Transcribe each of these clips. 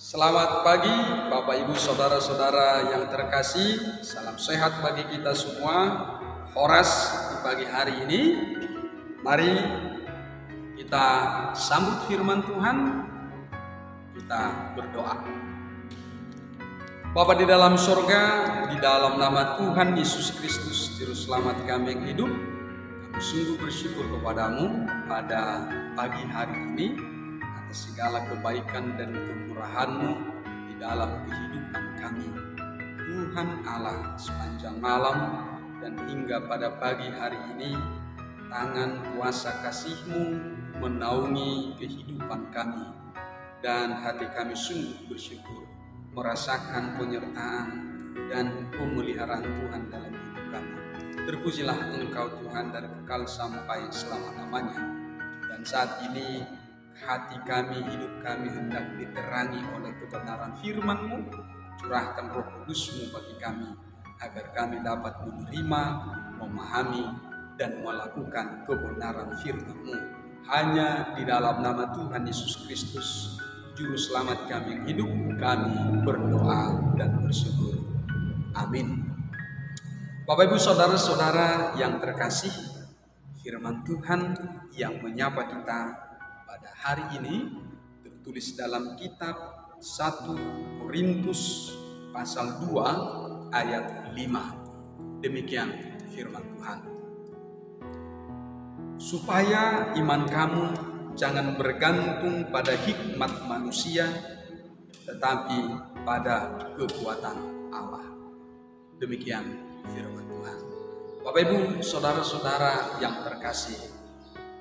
Selamat pagi Bapak Ibu Saudara-saudara yang terkasih. Salam sehat bagi kita semua. Horas di pagi hari ini, mari kita sambut firman Tuhan. Kita berdoa. Bapa di dalam surga, di dalam nama Tuhan Yesus Kristus Juru Selamat kami yang hidup, kami sungguh bersyukur kepadamu pada pagi hari ini atas segala kebaikan dan kemurahan-Mu di dalam kehidupan kami. Tuhan Allah, sepanjang malam dan hingga pada pagi hari ini, tangan kuasa kasih-Mu menaungi kehidupan kami, dan hati kami sungguh bersyukur merasakan penyertaan dan pemeliharaan Tuhan dalam hidup kami. Terpujilah Engkau Tuhan dari kekal sampai selama-lamanya. Dan saat ini hati kami, hidup kami hendak diterangi oleh kebenaran firman-Mu. Curahkan Roh Kudus-Mu bagi kami, agar kami dapat menerima, memahami, dan melakukan kebenaran firman-Mu. Hanya di dalam nama Tuhan Yesus Kristus, Juru Selamat kami yang hidup, kami berdoa dan bersyukur. Amin. Bapak Ibu Saudara-saudara yang terkasih, firman Tuhan yang menyapa kita pada hari ini tertulis dalam kitab 1 Korintus pasal 2 ayat 5. Demikian firman Tuhan. Supaya iman kamu jangan bergantung pada hikmat manusia, tetapi pada kekuatan Allah. Demikian firman Tuhan. Bapak Ibu Saudara-saudara yang terkasih,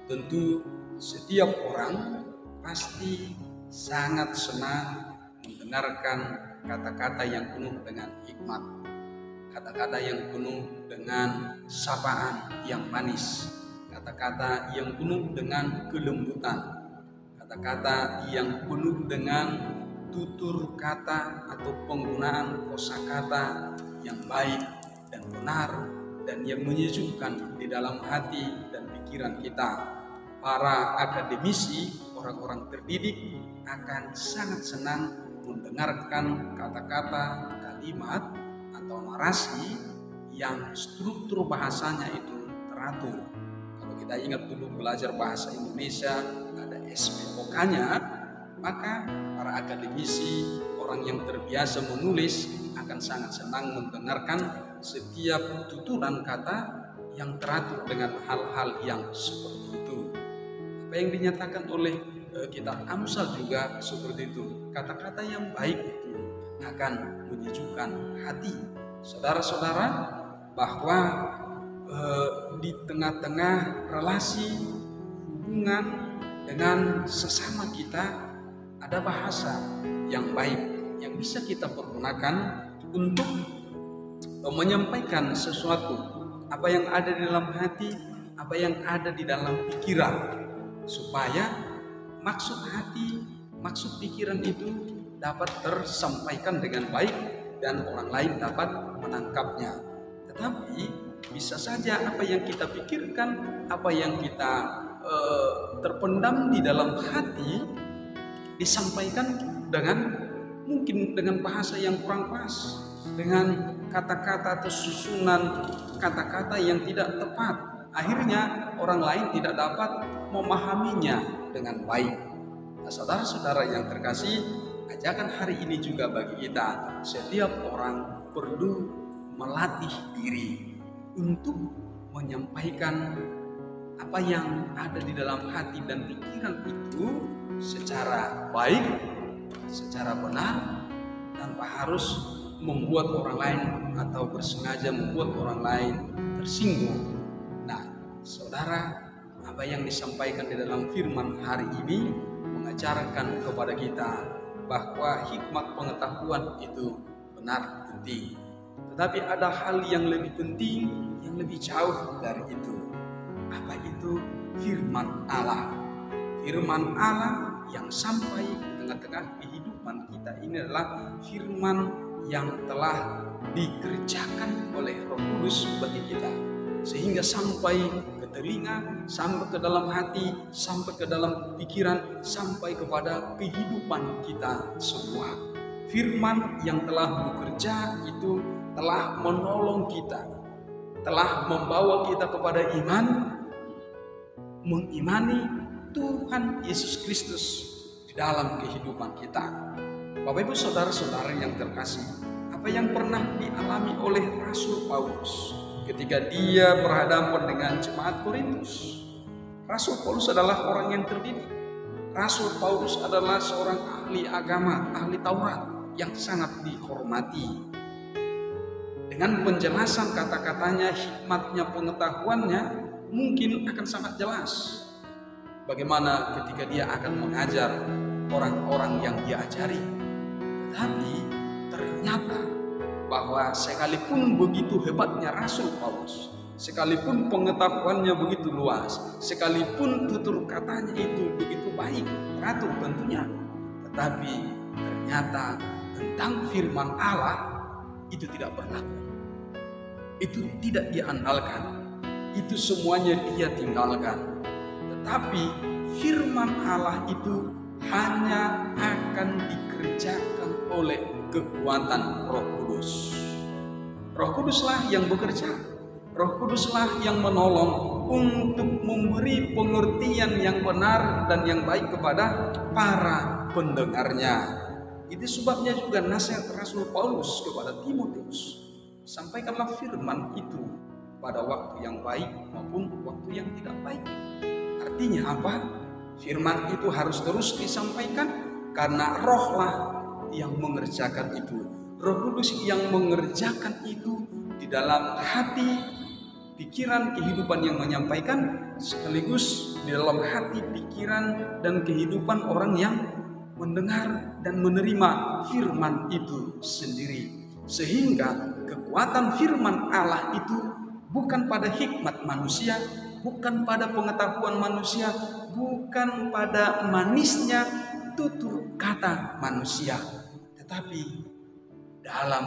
tentu setiap orang pasti sangat senang mendengarkan kata-kata yang penuh dengan hikmat, kata-kata yang penuh dengan sapaan yang manis, kata-kata yang penuh dengan kelembutan, kata-kata yang penuh dengan tutur kata atau penggunaan kosakata yang baik dan benar dan yang menyejukkan di dalam hati dan pikiran kita. Para akademisi, orang-orang terdidik akan sangat senang mendengarkan kata-kata, kalimat, atau narasi yang struktur bahasanya itu teratur. Kalau kita ingat dulu belajar bahasa Indonesia, ada SPOK-nya, maka para akademisi, orang yang terbiasa menulis, akan sangat senang mendengarkan setiap tuturan kata yang teratur dengan hal-hal yang seperti itu. Apa yang dinyatakan oleh kitab Amsal juga seperti itu. Kata-kata yang baik itu akan menyejukkan hati. Saudara-saudara, bahwa di tengah-tengah relasi hubungan dengan sesama kita ada bahasa yang baik yang bisa kita pergunakan untuk menyampaikan sesuatu, apa yang ada di dalam hati, apa yang ada di dalam pikiran, supaya maksud hati, maksud pikiran itu dapat tersampaikan dengan baik dan orang lain dapat menangkapnya. Tetapi bisa saja apa yang kita pikirkan, apa yang kita terpendam di dalam hati disampaikan dengan mungkin dengan bahasa yang kurang pas, dengan kata-kata atau susunan kata-kata yang tidak tepat. Akhirnya orang lain tidak dapat memahaminya dengan baik. Nah, saudara-saudara yang terkasih, ajakan hari ini juga bagi kita, setiap orang perlu melatih diri untuk menyampaikan apa yang ada di dalam hati dan pikiran itu secara baik, secara benar, tanpa harus membuat orang lain atau bersengaja membuat orang lain tersinggung. Nah, saudara, apa yang disampaikan di dalam firman hari ini mengajarkan kepada kita bahwa hikmat pengetahuan itu benar penting. Tetapi ada hal yang lebih penting, yang lebih jauh dari itu. Apa itu? Firman Allah. Firman Allah yang sampai di tengah-tengah kehidupan kita ini adalah firman yang telah dikerjakan oleh Roh Kudus bagi kita, sehingga sampai ke telinga, sampai ke dalam hati, sampai ke dalam pikiran, sampai kepada kehidupan kita semua. Firman yang telah bekerja itu telah menolong kita, telah membawa kita kepada iman, mengimani Tuhan Yesus Kristus di dalam kehidupan kita. Bapak Ibu saudara-saudara yang terkasih, apa yang pernah dialami oleh Rasul Paulus ketika dia berhadapan dengan jemaat Korintus? Rasul Paulus adalah orang yang terdidik. Rasul Paulus adalah seorang ahli agama, ahli Taurat yang sangat dihormati. Dengan penjelasan kata-katanya, hikmatnya, pengetahuannya mungkin akan sangat jelas. Bagaimana ketika dia akan mengajar orang-orang yang dia ajari. Tetapi ternyata bahwa sekalipun begitu hebatnya Rasul Paulus, sekalipun pengetahuannya begitu luas, sekalipun tutur katanya itu begitu baik, teratur tentunya, tetapi ternyata tentang firman Allah itu tidak berlaku. Itu tidak diandalkan. Itu semuanya dia tinggalkan. Tetapi firman Allah itu hanya akan dikerjakan oleh kekuatan Roh Kudus. Roh Kuduslah yang bekerja. Roh Kuduslah yang menolong untuk memberi pengertian yang benar dan yang baik kepada para pendengarnya. Itu sebabnya juga nasihat Rasul Paulus kepada Timotius, sampaikanlah firman itu pada waktu yang baik maupun waktu yang tidak baik. Artinya apa? Firman itu harus terus disampaikan karena rohlah yang mengerjakan itu. Roh Kudus yang mengerjakan itu di dalam hati, pikiran, kehidupan yang menyampaikan, sekaligus di dalam hati, pikiran, dan kehidupan orang yang mendengar dan menerima firman itu sendiri. Sehingga kekuatan firman Allah itu bukan pada hikmat manusia, bukan pada pengetahuan manusia, bukan pada manisnya tutur kata manusia, tetapi dalam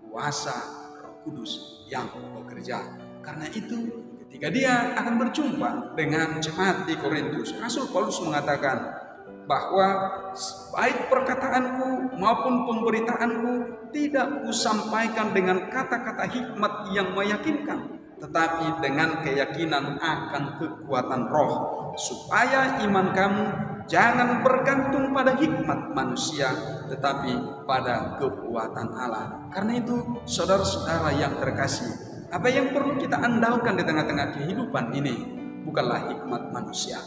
kuasa Roh Kudus yang bekerja. Karena itu ketika dia akan berjumpa dengan jemaat di Korintus, Rasul Paulus mengatakan bahwa baik perkataanku maupun pemberitaanku tidak kusampaikan dengan kata-kata hikmat yang meyakinkan, tetapi dengan keyakinan akan kekuatan roh, supaya iman kamu jangan bergantung pada hikmat manusia, tetapi pada kekuatan Allah. Karena itu, saudara-saudara yang terkasih, apa yang perlu kita andalkan di tengah-tengah kehidupan ini bukanlah hikmat manusia,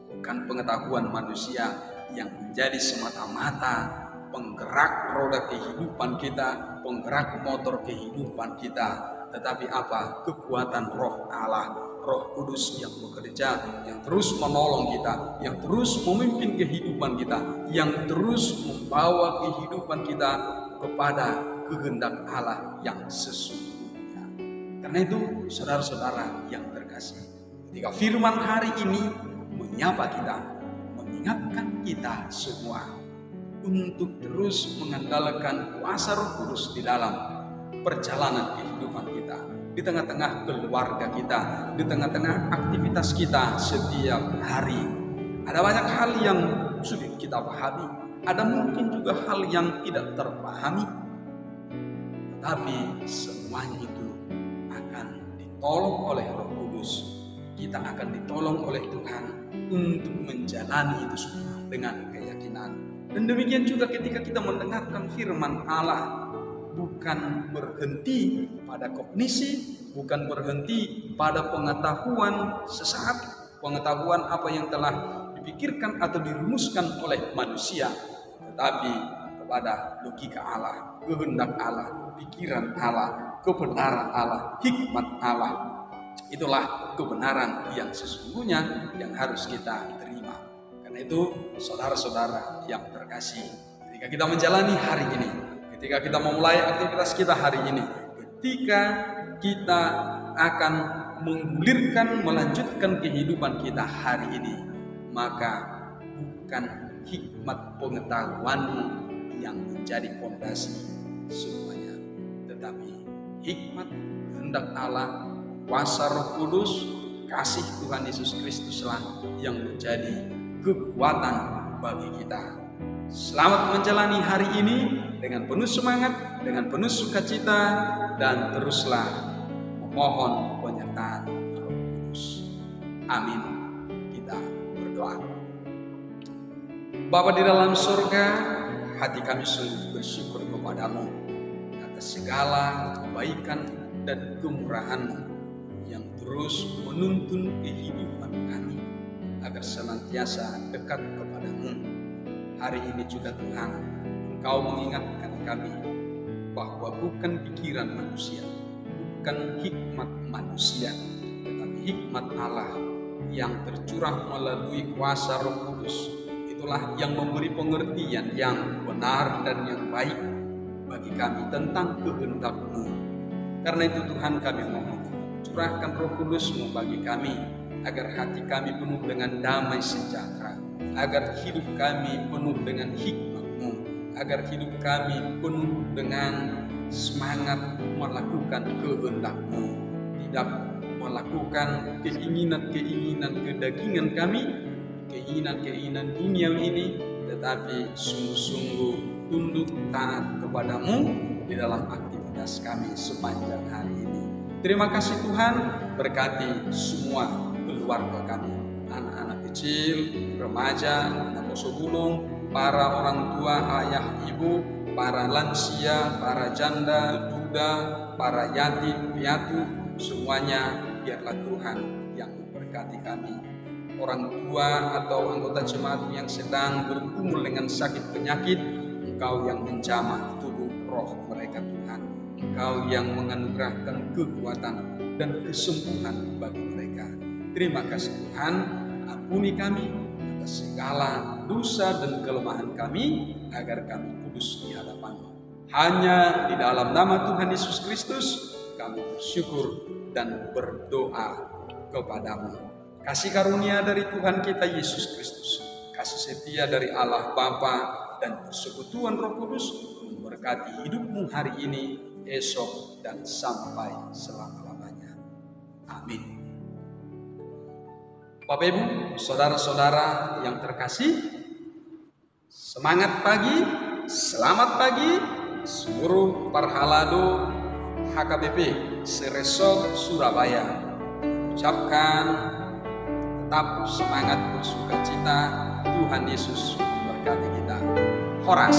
bukan pengetahuan manusia yang menjadi semata-mata penggerak roda kehidupan kita, penggerak motor kehidupan kita, tetapi apa? Kekuatan roh Allah, Roh Kudus yang bekerja, yang terus menolong kita, yang terus memimpin kehidupan kita, yang terus membawa kehidupan kita kepada kehendak Allah yang sesungguhnya. Karena itu, saudara-saudara yang terkasih, ketika firman hari ini menyapa kita, mengingatkan kita semua untuk terus mengandalkan kuasa Roh Kudus di dalam perjalanan kehidupan kita, di tengah-tengah keluarga kita, di tengah-tengah aktivitas kita setiap hari. Ada banyak hal yang sulit kita pahami, ada mungkin juga hal yang tidak terpahami, tetapi semuanya itu akan ditolong oleh Roh Kudus. Kita akan ditolong oleh Tuhan untuk menjalani itu semua dengan keyakinan. Dan demikian juga ketika kita mendengarkan firman Allah, bukan berhenti pada kognisi, bukan berhenti pada pengetahuan sesaat, pengetahuan apa yang telah dipikirkan atau dirumuskan oleh manusia, tetapi kepada logika Allah, kehendak Allah, pikiran Allah, kebenaran Allah, hikmat Allah. Itulah kebenaran yang sesungguhnya yang harus kita terima. Karena itu, saudara-saudara yang terkasih, ketika kita menjalani hari ini, ketika kita memulai aktivitas kita hari ini, ketika kita akan menggulirkan, melanjutkan kehidupan kita hari ini, maka bukan hikmat pengetahuanmu yang menjadi fondasi semuanya, tetapi hikmat kehendak Allah, kuasa Roh Kudus, kasih Tuhan Yesus Kristuslah yang menjadi kekuatan bagi kita. Selamat menjalani hari ini dengan penuh semangat, dengan penuh sukacita, dan teruslah memohon penyertaan Roh Kudus. Amin. Kita berdoa. Bapa di dalam surga, hati kami sungguh bersyukur kepadamu atas segala kebaikan dan kemurahan-Mu yang terus menuntun kehidupan kami agar senantiasa dekat kepadamu. Hari ini juga Tuhan, Engkau mengingatkan kami bahwa bukan pikiran manusia, bukan hikmat manusia, tetapi hikmat Allah yang tercurah melalui kuasa Roh Kudus. Itulah yang memberi pengertian yang benar dan yang baik bagi kami tentang kehendak-Mu. Karena itu Tuhan, kami mohon, curahkan Roh Kudus-Mu bagi kami, agar hati kami penuh dengan damai sejahtera, agar hidup kami penuh dengan hikmat-Mu, agar hidup kami penuh dengan semangat melakukan kehendak-Mu, tidak melakukan keinginan-keinginan kedagingan kami, keinginan-keinginan dunia ini, tetapi sungguh-sungguh tunduk taat kepadamu di dalam aktivitas kami sepanjang hari ini. Terima kasih Tuhan, berkati semua keluarga kami, anak-anak kecil, remaja, anak poso gunung, para orang tua, ayah, ibu, para lansia, para janda, duda, para yatim, piatu, semuanya biarlah Tuhan yang memberkati kami. Orang tua atau anggota jemaat yang sedang bergumul dengan sakit penyakit, Engkau yang menjamah tubuh roh mereka Tuhan. Engkau yang menganugerahkan kekuatan dan kesembuhan bagi mereka. Terima kasih Tuhan, ampuni kami atas segala dosa dan kelemahan kami, agar kami kudus di hadapan-Mu. Hanya di dalam nama Tuhan Yesus Kristus kami bersyukur dan berdoa kepadamu. Kasih karunia dari Tuhan kita Yesus Kristus, kasih setia dari Allah Bapa, dan persekutuan Roh Kudus memberkati hidupmu hari ini, esok, dan sampai selama-lamanya. Amin. Bapak Ibu, saudara-saudara yang terkasih, semangat pagi, selamat pagi, seluruh Parhalado HKBP Seresok Surabaya. Ucapkan tetap semangat bersukacita, Tuhan Yesus memberkati kita. Horas.